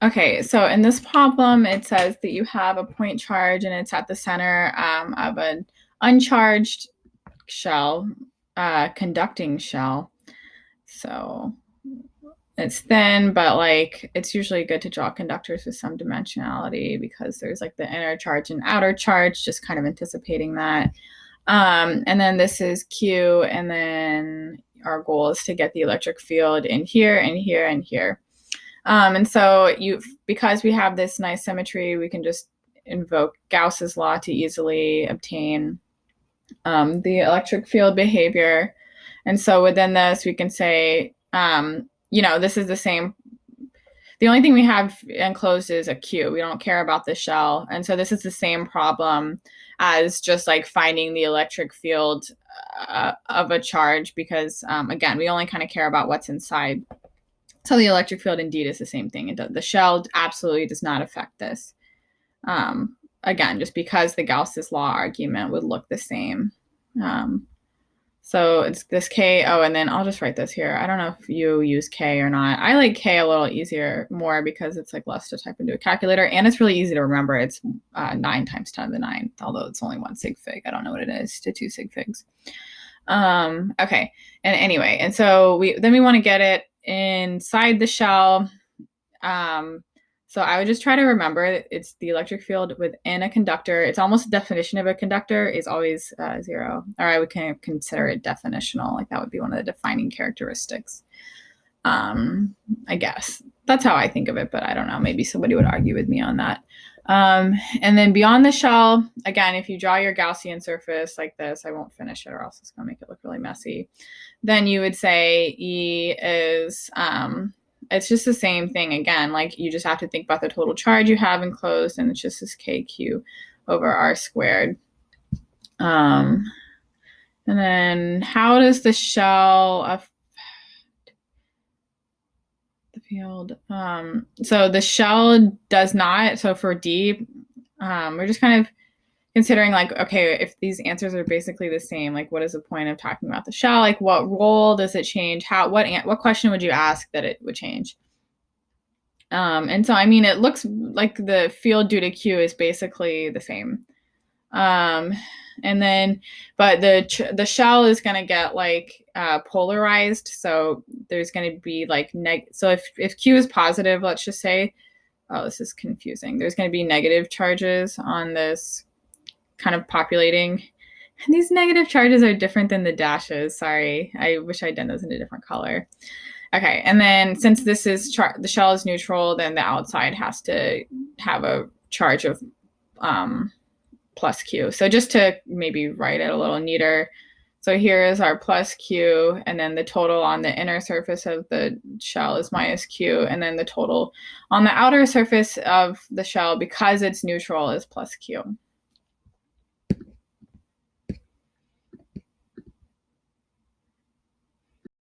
Okay, so in this problem, it says that you have a point charge and it's at the center of an uncharged shell, conducting shell. So it's thin, but like it's usually good to draw conductors with some dimensionality because there's like the inner charge and outer charge, just kind of anticipating that. And then this is Q, and then our goal is to get the electric field in here and here and here. And so because we have this nice symmetry, we can just invoke Gauss's law to easily obtain the electric field behavior. And so within this, we can say, this is the same. The only thing we have enclosed is a Q. We don't care about the shell. And so this is the same problem as just like finding the electric field of a charge because, again, we only kind of care about what's inside. So the electric field indeed is the same thing. The shell absolutely does not affect this. Again, just because the Gauss's law argument would look the same. So it's this K. Oh, and then I'll just write this here. I don't know if you use K or not. I like K a little more because it's like less to type into a calculator, and it's really easy to remember. It's 9 times 10 to the 9th, although it's only 1 sig fig. I don't know what it is to 2 sig figs. Okay, and anyway, and so we want to get it inside the shell. So I would just try to remember it's the electric field within a conductor. It's almost the definition of a conductor is always 0, or I would kind of consider it definitional. Like that would be one of the defining characteristics. I guess that's how I think of it, but I don't know. Maybe somebody would argue with me on that. And then beyond the shell, again, if you draw your Gaussian surface like this, I won't finish it or else it's going to make it look really messy. Then you would say E is, it's just the same thing again. Like you just have to think about the total charge you have enclosed, and it's just this KQ over R squared. And then how does the shell affect the field? So the shell does not. So for D, we're just kind of considering like, okay, if these answers are basically the same, like what is the point of talking about the shell? Like what role does it change? What question would you ask that it would change? And so, I mean, it looks like the field due to Q is basically the same. And then, but the shell is going to get like polarized. So there's going to be like so if Q is positive, let's just say, oh, this is confusing. There's going to be negative charges on this kind of populating. And these negative charges are different than the dashes. Sorry, I wish I'd done those in a different color. Okay, and then since this is the shell is neutral, then the outside has to have a charge of plus Q. So just to maybe write it a little neater. So here is our plus Q, and then the total on the inner surface of the shell is minus Q, and then the total on the outer surface of the shell, because it's neutral, is plus Q.